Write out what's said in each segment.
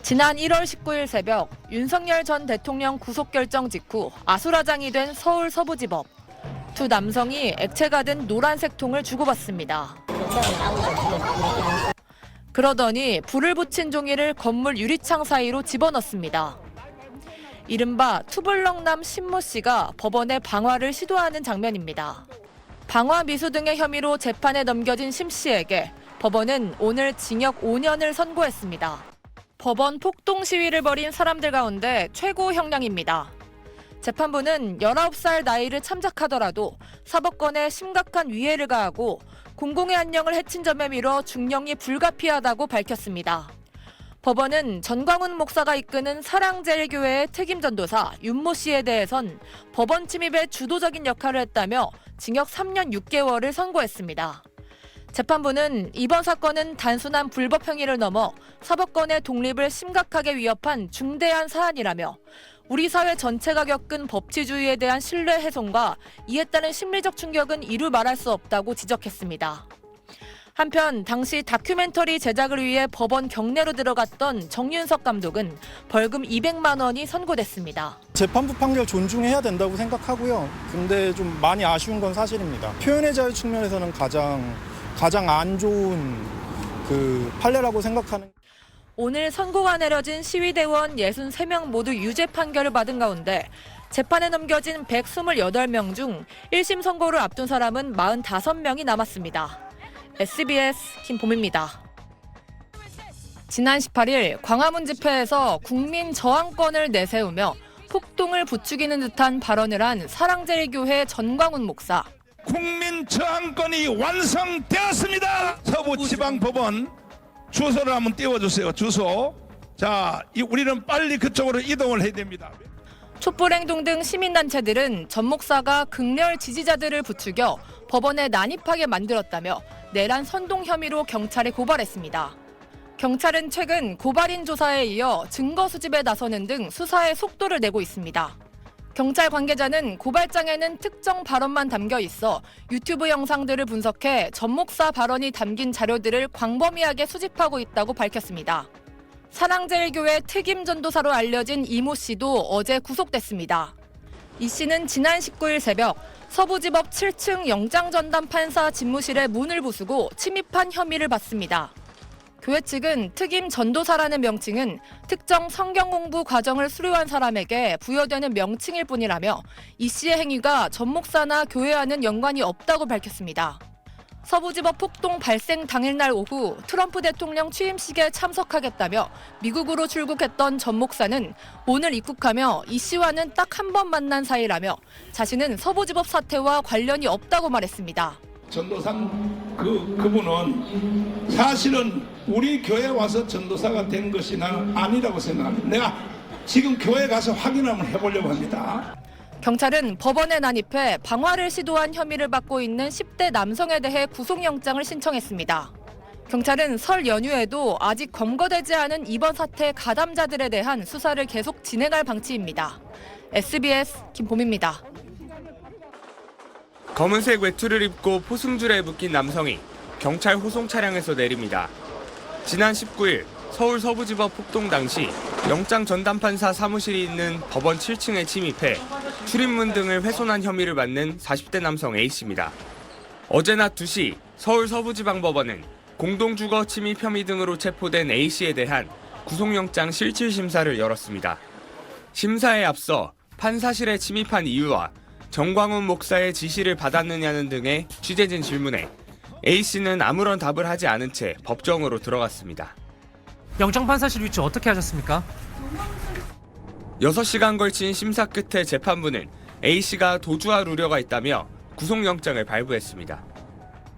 지난 1월 19일 새벽 윤석열 전 대통령 구속 결정 직후 아수라장이 된 서울 서부지법. 두 남성이 액체가 든 노란색 통을 주고받습니다. 그러더니 불을 붙인 종이를 건물 유리창 사이로 집어넣습니다. 이른바 투블럭남 신모 씨가 법원에 방화를 시도하는 장면입니다. 방화 미수 등의 혐의로 재판에 넘겨진 심 씨에게 법원은 오늘 징역 5년을 선고했습니다. 법원 폭동 시위를 벌인 사람들 가운데 최고 형량입니다. 재판부는 19살 나이를 참작하더라도 사법권에 심각한 위해를 가하고 공공의 안녕을 해친 점에 밀어 중형이 불가피하다고 밝혔습니다. 법원은 전광훈 목사가 이끄는 사랑제일교회의 특임 전도사 윤모 씨에 대해선 법원 침입에 주도적인 역할을 했다며 징역 3년 6개월을 선고했습니다. 재판부는 이번 사건은 단순한 불법 행위를 넘어 사법권의 독립을 심각하게 위협한 중대한 사안이라며 우리 사회 전체가 겪은 법치주의에 대한 신뢰 훼손과 이에 따른 심리적 충격은 이루 말할 수 없다고 지적했습니다. 한편 당시 다큐멘터리 제작을 위해 법원 경내로 들어갔던 정윤석 감독은 벌금 200만 원이 선고됐습니다. 재판부 판결 존중해야 된다고 생각하고요. 근데 좀 많이 아쉬운 건 사실입니다. 표현의 자유 측면에서는 가장 안 좋은 판례라고 생각하는. 오늘 선고가 내려진 시위대원 63명 모두 유죄 판결을 받은 가운데 재판에 넘겨진 128명 중 1심 선고를 앞둔 사람은 45명이 남았습니다. SBS 김봄입니다. 지난 18일 광화문 집회에서 국민 저항권을 내세우며 폭동을 부추기는 듯한 발언을 한 사랑제일교회 전광훈 목사. 국민 저항권이 완성되었습니다. 서부지방법원 주소를 한번 띄워주세요. 주소. 자, 우리는 빨리 그쪽으로 이동을 해야 됩니다. 촛불행동 등 시민단체들은 전 목사가 극렬 지지자들을 부추겨 법원에 난입하게 만들었다며 내란 선동 혐의로 경찰에 고발했습니다. 경찰은 최근 고발인 조사에 이어 증거 수집에 나서는 등 수사에 속도를 내고 있습니다. 경찰 관계자는 고발장에는 특정 발언만 담겨 있어 유튜브 영상들을 분석해 전 목사 발언이 담긴 자료들을 광범위하게 수집하고 있다고 밝혔습니다. 사랑제일교회 특임 전도사로 알려진 이모 씨도 어제 구속됐습니다. 이 씨는 지난 19일 새벽 서부지법 7층 영장전담 판사 집무실의 문을 부수고 침입한 혐의를 받습니다. 교회 측은 특임 전도사라는 명칭은 특정 성경 공부 과정을 수료한 사람에게 부여되는 명칭일 뿐이라며 이 씨의 행위가 전 목사나 교회와는 연관이 없다고 밝혔습니다. 서부지법 폭동 발생 당일날 오후 트럼프 대통령 취임식에 참석하겠다며 미국으로 출국했던 전 목사는 오늘 입국하며 이 씨와는 딱 한 번 만난 사이라며 자신은 서부지법 사태와 관련이 없다고 말했습니다. 전도상 그분은 사실은 우리 교회 와서 전도사가 된 것이 나는 아니라고 생각합니다. 내가 지금 교회 가서 확인 한번 해보려고 합니다. 경찰은 법원에 난입해 방화를 시도한 혐의를 받고 있는 10대 남성에 대해 구속영장을 신청했습니다. 경찰은 설 연휴에도 아직 검거되지 않은 이번 사태 가담자들에 대한 수사를 계속 진행할 방침입니다. SBS 김봄입니다. 검은색 외투를 입고 포승줄에 묶인 남성이 경찰 호송 차량에서 내립니다. 지난 19일 서울 서부지법 폭동 당시 영장 전담판사 사무실이 있는 법원 7층에 침입해 출입문 등을 훼손한 혐의를 받는 40대 남성 A씨입니다. 어제 낮 2시 서울 서부지방법원은 공동주거 침입 혐의 등으로 체포된 A씨에 대한 구속영장 실질심사를 열었습니다. 심사에 앞서 판사실에 침입한 이유와 전광훈 목사의 지시를 받았느냐는 등의 취재진 질문에 A씨는 아무런 답을 하지 않은 채 법정으로 들어갔습니다. 영장판사실 위치 어떻게 하셨습니까? 6시간 걸친 심사 끝에 재판부는 A씨가 도주할 우려가 있다며 구속영장을 발부했습니다.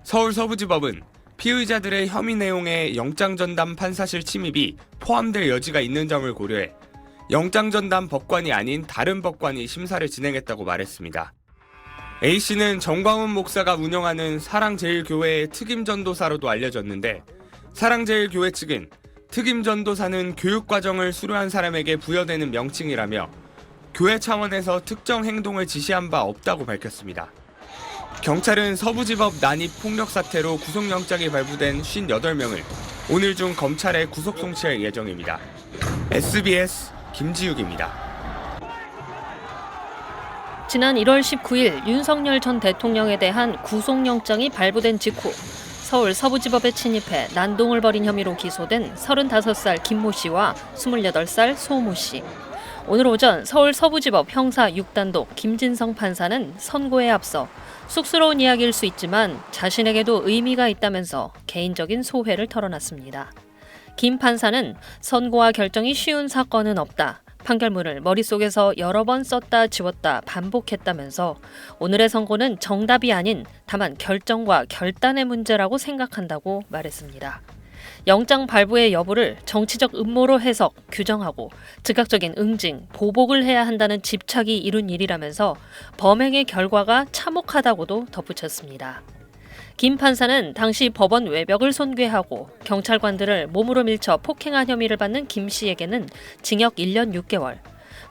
서울 서부지법은 피의자들의 혐의 내용에 영장전담 판사실 침입이 포함될 여지가 있는 점을 고려해 영장전담 법관이 아닌 다른 법관이 심사를 진행했다고 말했습니다. A씨는 전광훈 목사가 운영하는 사랑제일교회의 특임전도사로도 알려졌는데 사랑제일교회 측은 특임전도사는 교육과정을 수료한 사람에게 부여되는 명칭이라며 교회 차원에서 특정 행동을 지시한 바 없다고 밝혔습니다. 경찰은 서부지법 난입 폭력 사태로 구속영장이 발부된 58명을 오늘 중 검찰에 구속 송치할 예정입니다. SBS 김지욱입니다. 지난 1월 19일 윤석열 전 대통령에 대한 구속영장이 발부된 직후 서울 서부지법에 침입해 난동을 벌인 혐의로 기소된 35살 김모 씨와 28살 소모 씨. 오늘 오전 서울 서부지법 형사 6단독 김진성 판사는 선고에 앞서 쑥스러운 이야기일 수 있지만 자신에게도 의미가 있다면서 개인적인 소회를 털어놨습니다. 김 판사는 선고와 결정이 쉬운 사건은 없다. 판결문을 머릿속에서 여러 번 썼다 지웠다 반복했다면서 오늘의 선고는 정답이 아닌 다만 결정과 결단의 문제라고 생각한다고 말했습니다. 영장 발부의 여부를 정치적 음모로 해석, 규정하고 즉각적인 응징, 보복을 해야 한다는 집착이 이룬 일이라면서 범행의 결과가 참혹하다고도 덧붙였습니다. 김 판사는 당시 법원 외벽을 손괴하고 경찰관들을 몸으로 밀쳐 폭행한 혐의를 받는 김 씨에게는 징역 1년 6개월,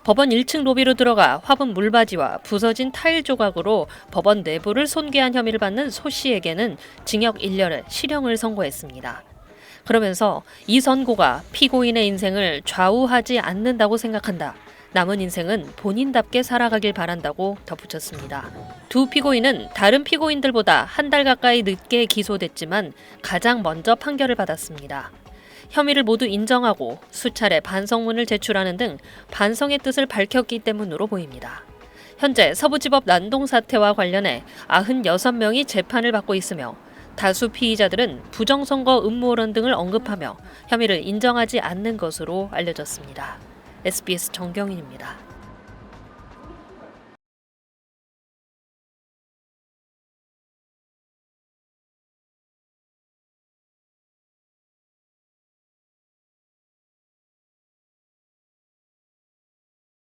법원 1층 로비로 들어가 화분 물바지와 부서진 타일 조각으로 법원 내부를 손괴한 혐의를 받는 소 씨에게는 징역 1년의 실형을 선고했습니다. 그러면서 이 선고가 피고인의 인생을 좌우하지 않는다고 생각한다. 남은 인생은 본인답게 살아가길 바란다고 덧붙였습니다. 두 피고인은 다른 피고인들보다 한 달 가까이 늦게 기소됐지만 가장 먼저 판결을 받았습니다. 혐의를 모두 인정하고 수차례 반성문을 제출하는 등 반성의 뜻을 밝혔기 때문으로 보입니다. 현재 서부지법 난동 사태와 관련해 96명이 재판을 받고 있으며 다수 피의자들은 부정선거 음모론 등을 언급하며 혐의를 인정하지 않는 것으로 알려졌습니다. SBS 정경인입니다.